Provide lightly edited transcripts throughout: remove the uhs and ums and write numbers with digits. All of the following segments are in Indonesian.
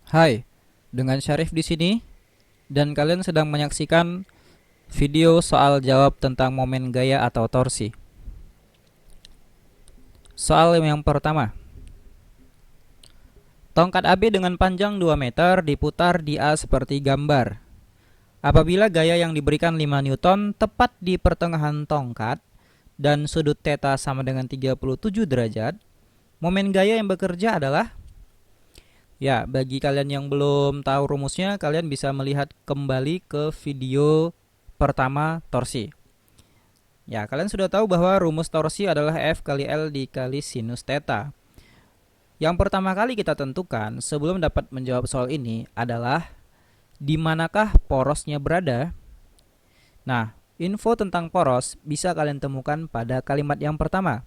Hai, dengan Syarif di sini dan kalian sedang menyaksikan video soal jawab tentang momen gaya atau torsi. Soal yang pertama. Tongkat AB dengan panjang 2 meter diputar di A seperti gambar. Apabila gaya yang diberikan 5 Newton tepat di pertengahan tongkat dan sudut theta sama dengan 37 derajat, momen gaya yang bekerja adalah. Ya, bagi kalian yang belum tahu rumusnya, kalian bisa melihat kembali ke video pertama torsi. Ya, kalian sudah tahu bahwa rumus torsi adalah F kali L dikali sinus theta. Yang pertama kali kita tentukan sebelum dapat menjawab soal ini adalah di manakah porosnya berada. Nah, info tentang poros bisa kalian temukan pada kalimat yang pertama.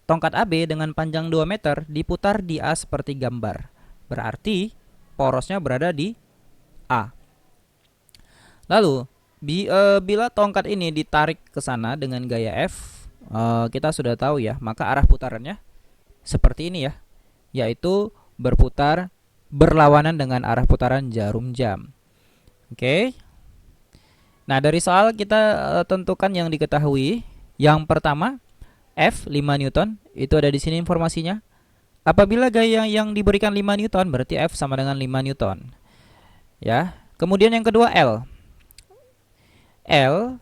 Tongkat AB dengan panjang 2 meter diputar di A seperti gambar. Berarti porosnya berada di A. Lalu bila tongkat ini ditarik ke sana dengan gaya F, kita sudah tahu ya, maka arah putarannya seperti ini ya, yaitu berputar berlawanan dengan arah putaran jarum jam. Oke. Nah, dari soal kita tentukan yang diketahui. Yang pertama, F 5 Newton, itu ada di sini informasinya. Apabila gaya yang diberikan 5 Newton, berarti F sama dengan 5 Newton. Ya. Kemudian yang kedua L. L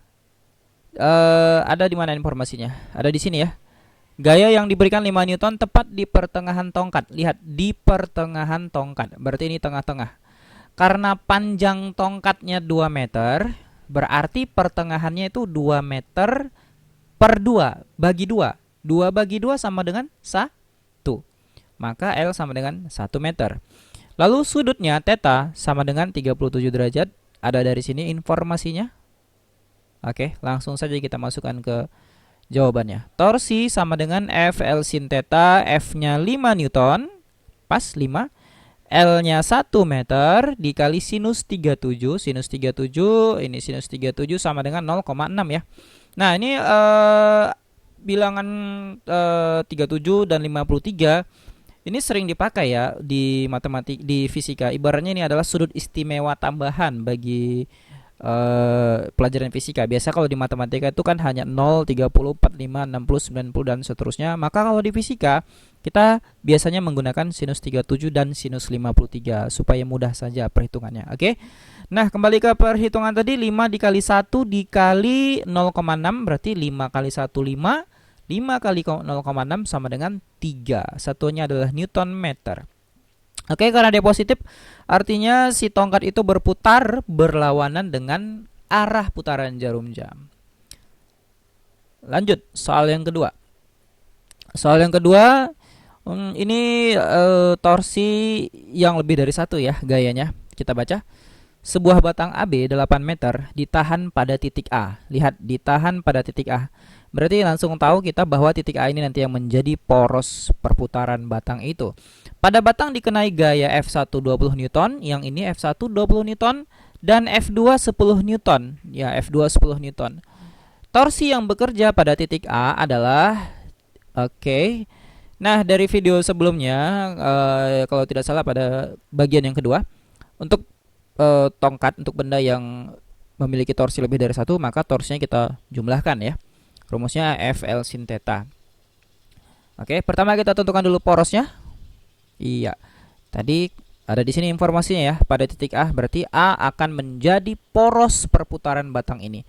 ada di mana informasinya? Ada di sini ya. Gaya yang diberikan 5 Newton tepat di pertengahan tongkat. Lihat, di pertengahan tongkat. Berarti ini tengah-tengah. Karena panjang tongkatnya 2 meter, berarti pertengahannya itu 2 meter per 2 bagi 2. 2 bagi 2 sama dengan 1. Maka L sama dengan 1 meter. Lalu sudutnya theta sama dengan 37 derajat. Ada dari sini informasinya. Oke, langsung saja kita masukkan ke jawabannya. Torsi sama dengan F L sin theta. F-nya 5 Newton. Pas 5. L-nya 1 meter dikali sinus 37. Sinus 37, ini sinus 37 sama dengan 0,6 ya. Nah, ini bilangan 37 dan 53 ini sering dipakai ya di matematik, di fisika. Ibaratnya ini adalah sudut istimewa tambahan bagi pelajaran fisika. Biasa kalau di matematika itu kan hanya 0, 30, 45, 60, 90 dan seterusnya. Maka kalau di fisika kita biasanya menggunakan sinus 37 dan sinus 53 supaya mudah saja perhitungannya. Oke. Nah, kembali ke perhitungan tadi, 5 dikali 1 dikali 0,6 berarti 5 kali 1 5. 5 kali 0,6 sama dengan 3. Satunya adalah Newton meter. Oke, karena dia positif, artinya si tongkat itu berputar berlawanan dengan arah putaran jarum jam. Lanjut, soal yang kedua. Soal yang kedua, ini torsi yang lebih dari 1 ya gayanya. Kita baca. Sebuah batang AB 8 meter ditahan pada titik A. Lihat, ditahan pada titik A. Berarti langsung tahu kita bahwa titik A ini nanti yang menjadi poros perputaran batang itu. Pada batang dikenai gaya F1 20 Newton, yang ini F1 20 Newton dan F2 10 Newton. Ya, F2 10 Newton. Torsi yang bekerja pada titik A adalah oke. Nah, dari video sebelumnya kalau tidak salah pada bagian yang kedua, untuk tongkat, untuk benda yang memiliki torsi lebih dari 1, maka torsinya kita jumlahkan ya. Rumusnya F L sin theta. Oke, pertama kita tentukan dulu porosnya. Iya. Tadi ada di sini informasinya ya. Pada titik A berarti A akan menjadi poros perputaran batang ini.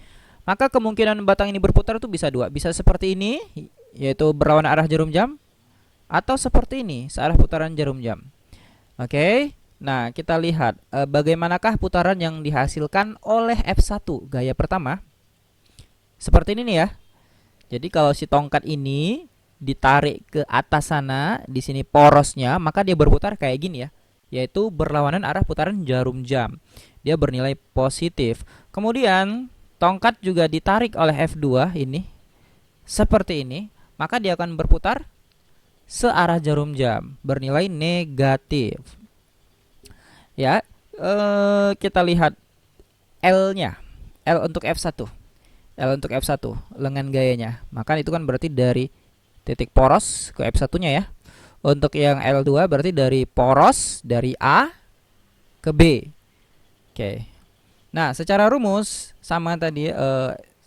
Maka kemungkinan batang ini berputar itu bisa dua. Bisa seperti ini, yaitu berlawanan arah jarum jam, atau seperti ini, searah putaran jarum jam. Oke. Nah, kita lihat bagaimanakah putaran yang dihasilkan oleh F1 gaya pertama. Seperti ini nih ya. Jadi kalau si tongkat ini ditarik ke atas sana, di sini porosnya, maka dia berputar kayak gini ya, yaitu berlawanan arah putaran jarum jam. Dia bernilai positif. Kemudian tongkat juga ditarik oleh F2 ini seperti ini, maka dia akan berputar searah jarum jam, bernilai negatif. Ya, kita lihat L-nya. L untuk F1. L untuk F1, lengan gayanya. Maka itu kan berarti dari titik poros ke F1-nya ya. Untuk yang L2 berarti dari poros dari A ke B. Oke. Nah, secara rumus sama tadi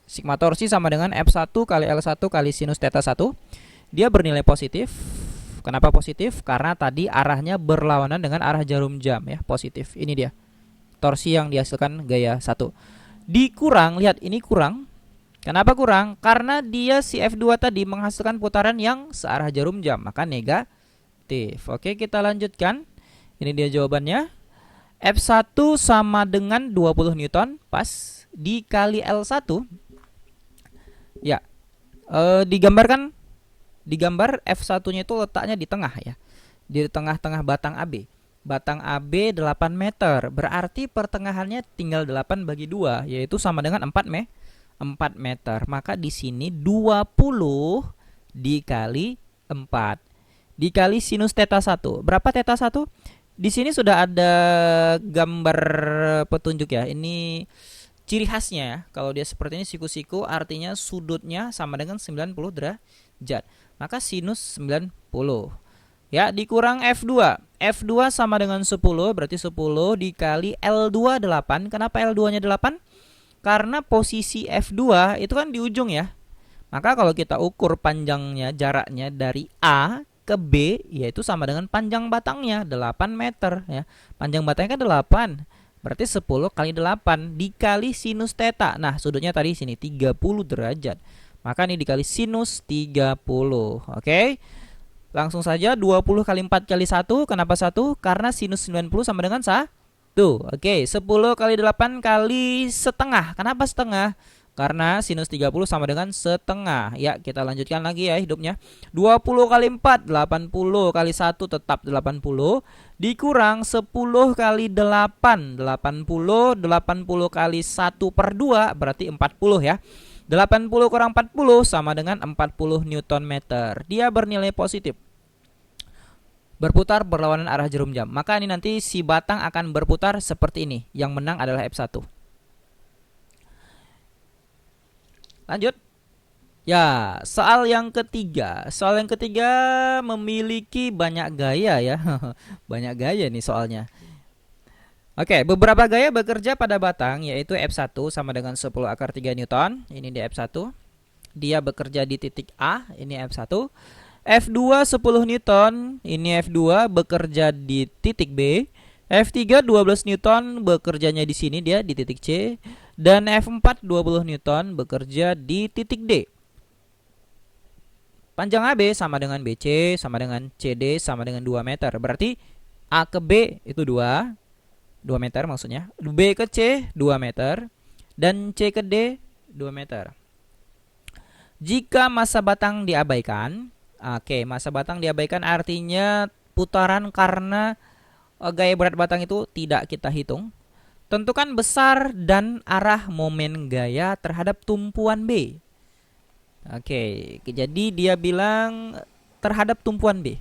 sigma torsi sama dengan F1 kali L1 kali sinus theta 1. Dia bernilai positif. Kenapa positif? Karena tadi arahnya berlawanan dengan arah jarum jam ya, positif. Ini dia. Torsi yang dihasilkan gaya 1. Dikurang, lihat ini kurang. Kenapa kurang? Karena dia si F2 tadi menghasilkan putaran yang searah jarum jam, maka negatif. Oke, kita lanjutkan. Ini dia jawabannya. F1 sama dengan 20 Newton, pas. Dikali L1. Ya, digambar F1-nya itu letaknya di tengah ya. Di tengah-tengah batang AB. Batang AB 8 meter. Berarti pertengahannya tinggal 8 bagi 2, yaitu sama dengan 4 meter. Maka di sini 20 dikali 4 dikali sinus theta 1. Berapa theta 1? Di sini sudah ada gambar petunjuk ya. Ini ciri khasnya ya. Kalau dia seperti ini siku-siku, artinya sudutnya sama dengan 90 derajat. Maka sinus 90. Ya, dikurang F2. F2 sama dengan 10, berarti 10 dikali L2 8. Kenapa L2-nya 8? Karena posisi F2 itu kan di ujung ya. Maka kalau kita ukur panjangnya, jaraknya dari A ke B, yaitu sama dengan panjang batangnya 8 meter ya. Panjang batangnya kan 8. Berarti 10 kali 8 dikali sinus theta. Nah, sudutnya tadi sini 30 derajat. Maka ini dikali sinus 30. Oke. Langsung saja 20 kali 4 kali 1. Kenapa 1? Karena sinus 90 sama dengan 1. Oke, 10 kali 8 kali setengah. Kenapa setengah? Karena sinus 30 sama dengan setengah. Ya, kita lanjutkan lagi ya hidupnya. 20 kali 4, 80 kali 1 tetap 80. Dikurang 10 kali 8, 80. 80 kali 1 per 2 berarti 40 ya. 80 kurang 40 sama dengan 40 Newton meter. Dia bernilai positif. Berputar berlawanan arah jarum jam. Maka ini nanti si batang akan berputar seperti ini. Yang menang adalah F1. Lanjut. Ya, soal yang ketiga. Soal yang ketiga memiliki banyak gaya ya. Banyak gaya nih soalnya. Oke, beberapa gaya bekerja pada batang, yaitu F1 sama dengan 10 akar 3 Newton. Ini di F1. Dia bekerja di titik A. Ini F1. F2 10 Newton. Ini F2 bekerja di titik B. F3 12 Newton bekerjanya di sini, dia di titik C. Dan F4 20 Newton bekerja di titik D. Panjang AB sama dengan BC sama dengan CD sama dengan 2 meter. Berarti A ke B itu 2 meter maksudnya. B ke C 2 meter. Dan C ke D 2 meter. Jika massa batang diabaikan, oke, massa batang diabaikan artinya putaran karena gaya berat batang itu tidak kita hitung. Tentukan besar dan arah momen gaya terhadap tumpuan B. Oke, jadi dia bilang terhadap tumpuan B.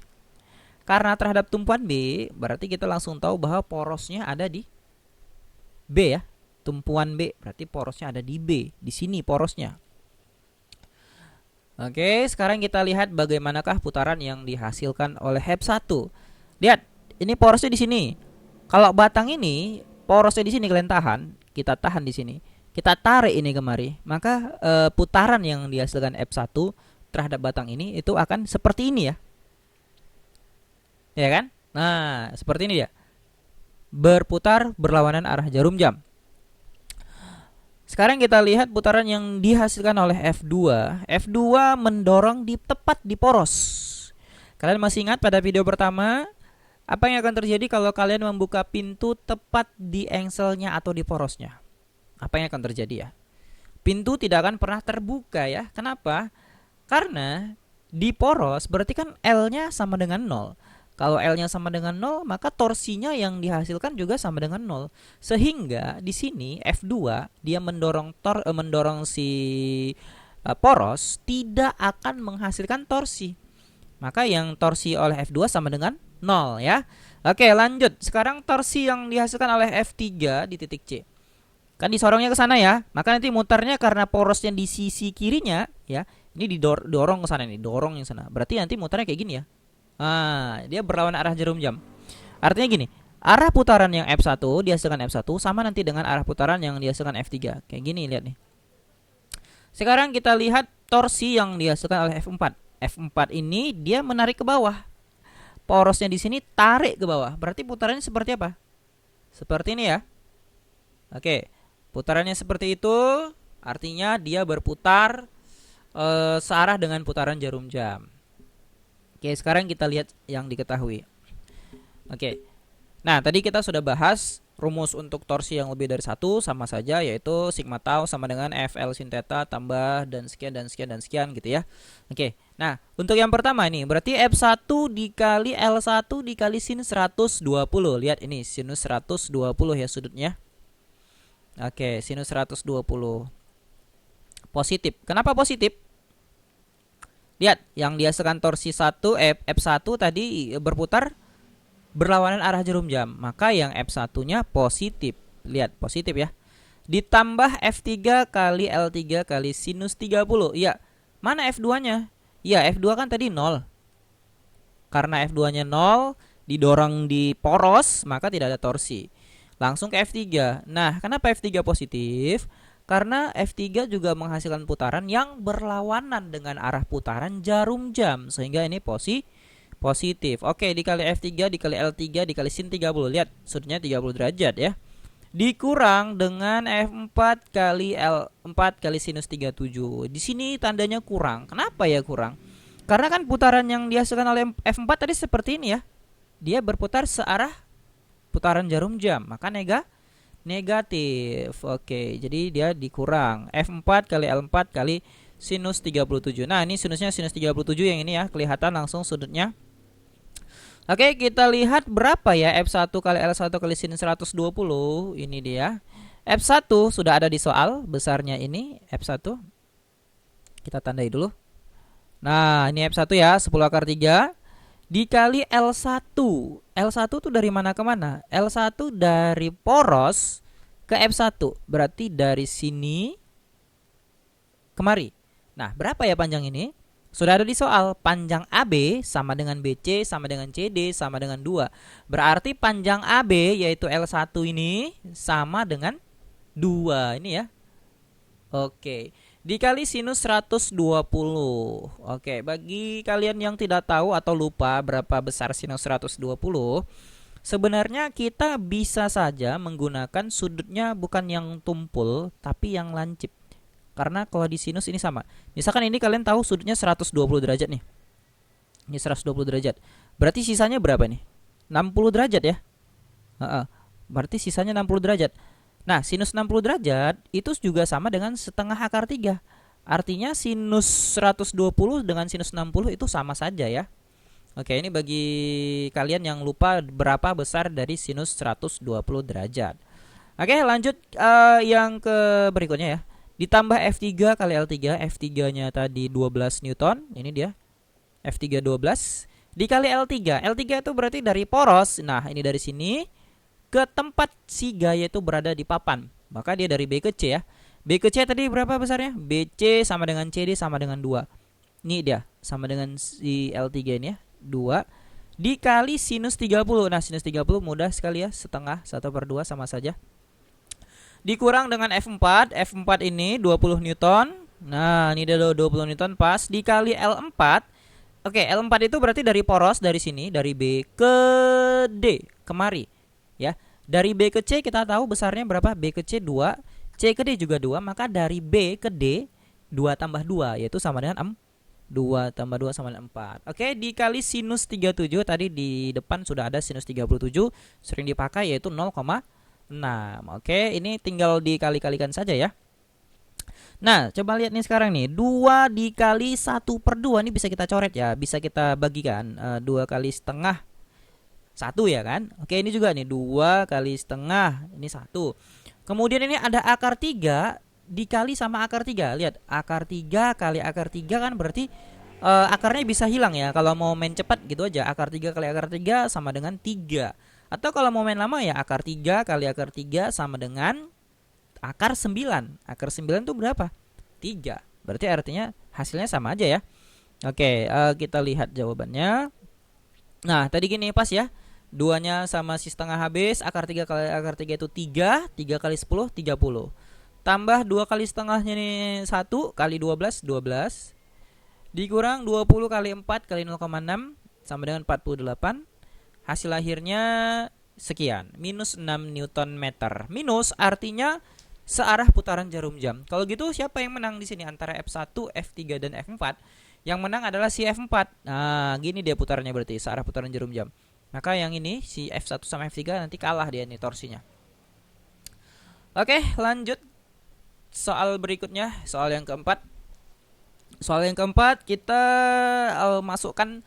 Karena terhadap tumpuan B, berarti kita langsung tahu bahwa porosnya ada di B ya. Tumpuan B, berarti porosnya ada di B. Di sini porosnya. Oke, sekarang kita lihat bagaimanakah putaran yang dihasilkan oleh F1. Lihat, ini porosnya di sini. Kalau batang ini, porosnya di sini kalian tahan, kita tahan di sini. Kita tarik ini kemari, maka putaran yang dihasilkan F1 terhadap batang ini itu akan seperti ini ya. Ya kan? Nah, seperti ini dia. Berputar berlawanan arah jarum jam. Sekarang kita lihat putaran yang dihasilkan oleh F2. F2 mendorong tepat di poros. Kalian masih ingat pada video pertama, apa yang akan terjadi kalau kalian membuka pintu tepat di engselnya atau di porosnya? Apa yang akan terjadi ya? Pintu tidak akan pernah terbuka ya. Kenapa? Karena di poros berarti kan L-nya sama dengan 0. Kalau L-nya sama dengan 0, maka torsinya yang dihasilkan juga sama dengan 0. Sehingga di sini F2 dia mendorong si poros tidak akan menghasilkan torsi. Maka yang torsi oleh F2 sama dengan 0 ya. Oke, lanjut. Sekarang torsi yang dihasilkan oleh F3 di titik C. Kan disorongnya ke sana ya. Maka nanti mutarnya karena porosnya di sisi kirinya ya. Ini didorong ke sana nih, dorong yang sana. Berarti nanti mutarnya kayak gini ya. Dia berlawan arah jarum jam. Artinya gini, arah putaran yang F1 dihasilkan F1 sama nanti dengan arah putaran yang dihasilkan F3. Kayak gini, lihat nih. Sekarang kita lihat torsi yang dihasilkan oleh F4. F4 ini dia menarik ke bawah. Porosnya di sini tarik ke bawah. Berarti putarannya seperti apa? Seperti ini ya. Oke, putarannya seperti itu. Artinya dia berputar searah dengan putaran jarum jam. Oke, sekarang kita lihat yang diketahui. Oke. Nah, tadi kita sudah bahas rumus untuk torsi yang lebih dari 1 sama saja, yaitu sigma tau sama dengan FL sin theta tambah dan sekian dan sekian dan sekian gitu ya. Oke. Nah, untuk yang pertama ini berarti F1 dikali L1 dikali sin 120. Lihat ini sinus 120 ya sudutnya. Oke, sinus 120. Positif. Kenapa positif? Lihat, yang dihasilkan torsi F1 tadi berputar berlawanan arah jarum jam. Maka yang F1-nya positif. Lihat, positif ya. Ditambah F3 kali L3 kali sinus 30. Iya, mana F2-nya? Iya, F2 kan tadi 0. Karena F2-nya 0, didorong di poros, maka tidak ada torsi. Langsung ke F3. Nah, kenapa F3 positif? Karena F3 juga menghasilkan putaran yang berlawanan dengan arah putaran jarum jam. Sehingga ini positif. Oke, dikali F3 dikali L3 dikali sin 30. Lihat, sudutnya 30 derajat ya. Dikurang dengan F4 kali L4 kali sinus 37. Di sini tandanya kurang. Kenapa ya kurang? Karena kan putaran yang dihasilkan oleh F4 tadi seperti ini ya. Dia berputar searah putaran jarum jam. Maka negatif. Oke, jadi dia dikurang F4 kali L4 kali sinus 37. Nah, ini sinusnya sinus 37 yang ini ya, kelihatan langsung sudutnya. Oke, kita lihat berapa ya F1 kali L1 kali sin 120. Ini dia. F1 sudah ada di soal, besarnya ini F1. Kita tandai dulu. Nah, ini F1 ya, 10 akar 3 dikali L1. L1 tuh dari mana ke mana? L1 dari poros ke F1. Berarti dari sini kemari. Nah, berapa ya panjang ini? Sudah ada di soal. Panjang AB sama dengan BC sama dengan CD sama dengan 2. Berarti panjang AB yaitu L1 ini sama dengan 2. Ini ya. Oke. Dikali sinus 120. Oke, bagi kalian yang tidak tahu atau lupa berapa besar sinus 120, sebenarnya kita bisa saja menggunakan sudutnya bukan yang tumpul tapi yang lancip. Karena kalau di sinus ini sama. Misalkan ini kalian tahu sudutnya 120 derajat nih. Ini 120 derajat. Berarti sisanya berapa nih? 60 derajat ya. Berarti sisanya 60 derajat. Nah, sinus 60 derajat itu juga sama dengan setengah akar 3. Artinya sinus 120 dengan sinus 60 itu sama saja ya. Oke, ini bagi kalian yang lupa berapa besar dari sinus 120 derajat. Oke, lanjut yang ke berikutnya ya. Ditambah F3 kali L3, F3-nya tadi 12 Newton, ini dia. F3 12 dikali L3. L3 itu berarti dari poros. Nah, ini dari sini ke tempat si gaya itu berada di papan. Maka dia dari B ke C ya. B ke C tadi berapa besarnya? BC sama dengan CD sama dengan 2. Ini dia, sama dengan si L3 ini ya, 2 dikali sinus 30. Nah, sinus 30 mudah sekali ya, setengah 1/2 sama saja. Dikurang dengan F4. F4 ini 20 Newton. Nah, ini dia 20 Newton pas dikali L4. Oke, L4 itu berarti dari poros dari sini, dari B ke D kemari. Ya. Dari B ke C kita tahu besarnya berapa? B ke C 2, C ke D juga 2, maka dari B ke D 2 tambah 2 yaitu sama dengan 2 tambah 2 sama dengan 4. Oke, dikali sinus 37 tadi di depan sudah ada sinus 37 sering dipakai yaitu 0,6. Oke, ini tinggal dikali-kalikan saja ya. Nah, coba lihat nih sekarang nih. 2 dikali 1/2 ini bisa kita coret ya. Bisa kita bagikan 2 kali setengah 1 ya kan. Oke, ini juga nih 2 kali setengah. Ini 1. Kemudian ini ada akar 3 dikali sama akar 3. Lihat, akar 3 kali akar 3 kan berarti akarnya bisa hilang ya. Kalau mau main cepat gitu aja. Akar 3 kali akar 3 sama dengan 3. Atau kalau mau main lama ya akar 3 kali akar 3 sama dengan akar 9. Akar 9 itu berapa? 3. Berarti artinya hasilnya sama aja ya. Oke, kita lihat jawabannya. Nah, tadi gini pas ya. 2-nya sama si setengah habis, akar 3 kali akar 3 itu 3, 3 kali 10, 30. Tambah 2 kali setengahnya nih 1 kali 12, 12. Dikurang 20 kali 4 kali 0,6 sama dengan 48. Hasil akhirnya sekian, minus 6 Newton meter. Minus artinya searah putaran jarum jam. Kalau gitu siapa yang menang di sini antara F1, F3 dan F4? Yang menang adalah si F4. Nah, gini dia putarannya berarti searah putaran jarum jam. Maka yang ini si F1 sama F3 nanti kalah dia nih torsinya. Oke, lanjut soal berikutnya, soal yang keempat. Soal yang keempat kita masukkan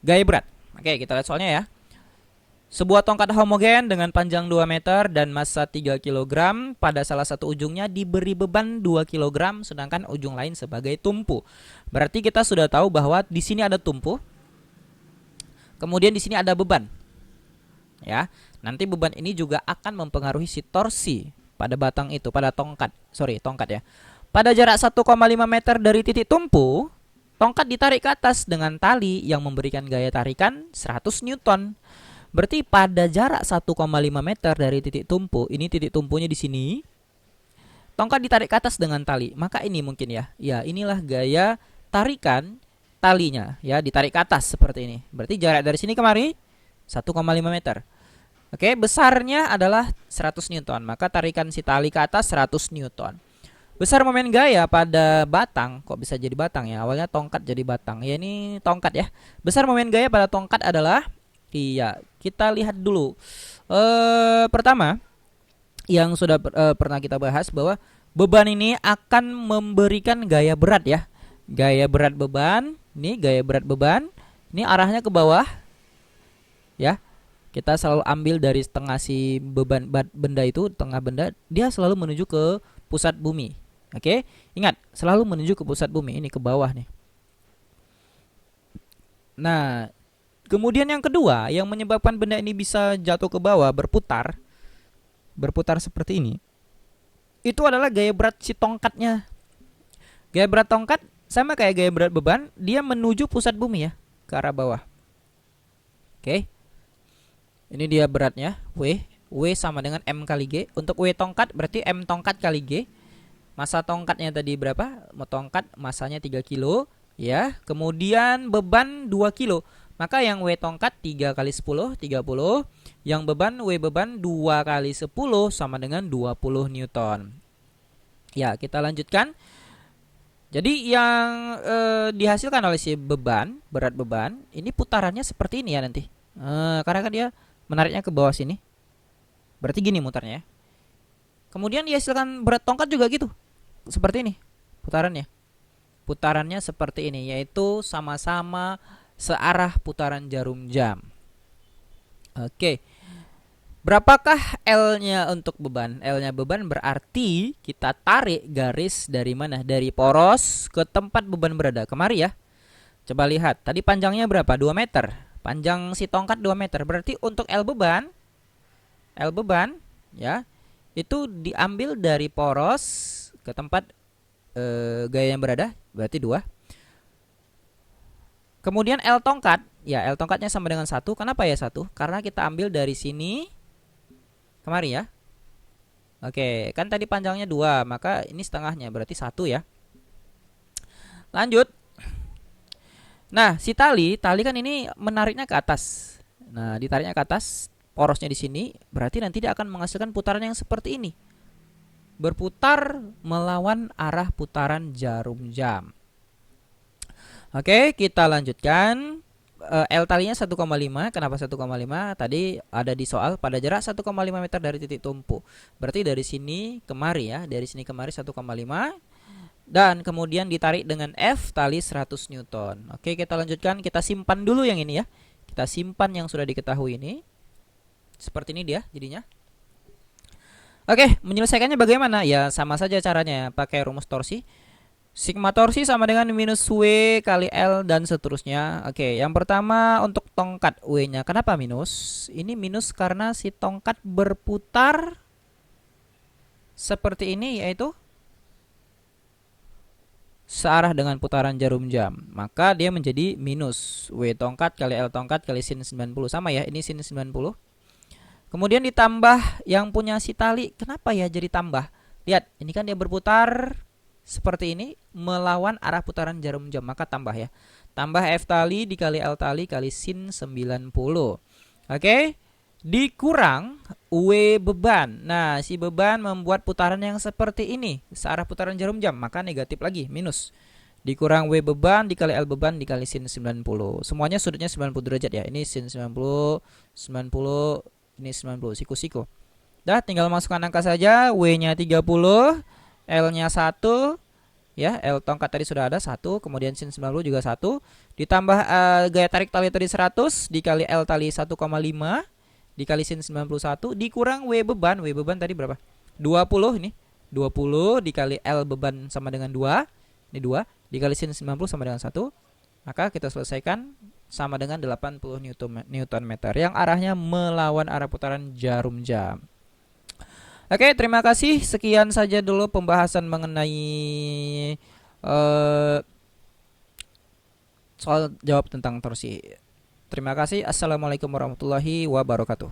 gaya berat. Oke, kita lihat soalnya ya. Sebuah tongkat homogen dengan panjang 2 meter dan massa 3 kg pada salah satu ujungnya diberi beban 2 kg sedangkan ujung lain sebagai tumpu. Berarti kita sudah tahu bahwa di sini ada tumpu. Kemudian di sini ada beban. Ya. Nanti beban ini juga akan mempengaruhi si torsi pada batang itu, pada tongkat. Tongkat ya. Pada jarak 1,5 meter dari titik tumpu, tongkat ditarik ke atas dengan tali yang memberikan gaya tarikan 100 Newton. Berarti pada jarak 1,5 meter dari titik tumpu, ini titik tumpunya di sini, tongkat ditarik ke atas dengan tali. Maka ini mungkin ya. Ya, inilah gaya tarikan talinya, ya, ditarik ke atas seperti ini. Berarti jarak dari sini kemari 1,5 meter. Oke, besarnya adalah 100 Newton. Maka tarikan si tali ke atas 100 Newton. Besar momen gaya pada batang, kok bisa jadi batang ya? Awalnya tongkat jadi batang. Ya ini tongkat ya. Besar momen gaya pada tongkat adalah, iya, kita lihat dulu. Pertama, yang sudah pernah kita bahas bahwa beban ini akan memberikan gaya berat ya. Gaya berat beban, ini gaya berat beban, ini arahnya ke bawah. Ya. Kita selalu ambil dari setengah si beban benda itu, tengah benda, dia selalu menuju ke pusat bumi. Oke, ingat, selalu menuju ke pusat bumi, ini ke bawah nih. Nah, kemudian yang kedua, yang menyebabkan benda ini bisa jatuh ke bawah, berputar seperti ini, itu adalah gaya berat si tongkatnya. Gaya berat tongkat sama kayak gaya berat beban, dia menuju pusat bumi ya, ke arah bawah. Oke, ini dia beratnya, W sama dengan M kali G. Untuk W tongkat berarti M tongkat kali G. Massa tongkatnya tadi berapa? Tongkat massanya 3 kilo ya. Kemudian beban 2 kilo. Maka yang W tongkat 3 kali 10 30. Yang beban W beban 2 kali 10 sama dengan 20 Newton. Ya, kita lanjutkan. Jadi yang dihasilkan oleh si beban, berat beban, ini putarannya seperti ini ya nanti. Karena kan dia menariknya ke bawah sini. Berarti gini mutarnya ya. Kemudian dihasilkan berat tongkat juga gitu. Seperti ini putarannya. Putarannya seperti ini, yaitu sama-sama searah putaran jarum jam. Oke. Berapakah L-nya untuk beban? L-nya beban berarti kita tarik garis dari mana? Dari poros ke tempat beban berada. Kemari ya. Coba lihat. Tadi panjangnya berapa? 2 meter. Panjang si tongkat 2 meter. Berarti untuk L beban ya, itu diambil dari poros ke tempat gaya yang berada, berarti 2. Kemudian L tongkat, ya L tongkatnya sama dengan 1. Kenapa ya 1? Karena kita ambil dari sini kemari ya. Oke, kan tadi panjangnya 2, maka ini setengahnya berarti 1 ya. Lanjut. Nah, si tali kan ini menariknya ke atas. Nah, ditariknya ke atas, porosnya di sini, berarti nanti dia akan menghasilkan putaran yang seperti ini. Berputar melawan arah putaran jarum jam. Oke, kita lanjutkan. L talinya 1,5. Kenapa 1,5? Tadi ada di soal pada jarak 1,5 meter dari titik tumpu. Berarti dari sini kemari ya, dari sini kemari 1,5. Dan kemudian ditarik dengan F tali 100 Newton. Oke, kita lanjutkan. Kita simpan dulu yang ini ya. Kita simpan yang sudah diketahui ini. Seperti ini dia jadinya. Oke, menyelesaikannya bagaimana? Ya sama saja caranya, pakai rumus torsi. Sigma torsi sama dengan minus W kali L dan seterusnya. Oke, yang pertama untuk tongkat W-nya. Kenapa minus? Ini minus karena si tongkat berputar seperti ini, yaitu searah dengan putaran jarum jam, maka dia menjadi minus W tongkat kali L tongkat kali sin 90. Sama ya, ini sin 90. Kemudian ditambah yang punya si tali. Kenapa ya jadi tambah? Lihat, ini kan dia berputar seperti ini melawan arah putaran jarum jam, maka tambah ya. Tambah F tali dikali L tali kali sin 90. Oke? Dikurang W beban. Nah, si beban membuat putaran yang seperti ini, searah putaran jarum jam, maka negatif lagi, minus. Dikurang W beban dikali L beban dikali sin 90. Semuanya sudutnya 90 derajat ya. Ini sin 90, 90, ini 90, siku-siku. Dah, tinggal masukkan angka saja. W-nya 30, L-nya 1, ya, L tongkat tadi sudah ada 1, kemudian sin 90 juga 1, ditambah gaya tarik tali tadi 100 dikali L tali 1,5 dikali sin 91 dikurang W beban. W beban tadi berapa? 20 ini. 20 dikali L beban sama dengan 2. Ini 2 dikali sin 90 sama dengan 1. Maka kita selesaikan sama dengan 80 Newton meter yang arahnya melawan arah putaran jarum jam. Oke, terima kasih. Sekian saja dulu pembahasan mengenai soal jawab tentang torsi. Terima kasih. Assalamualaikum warahmatullahi wabarakatuh.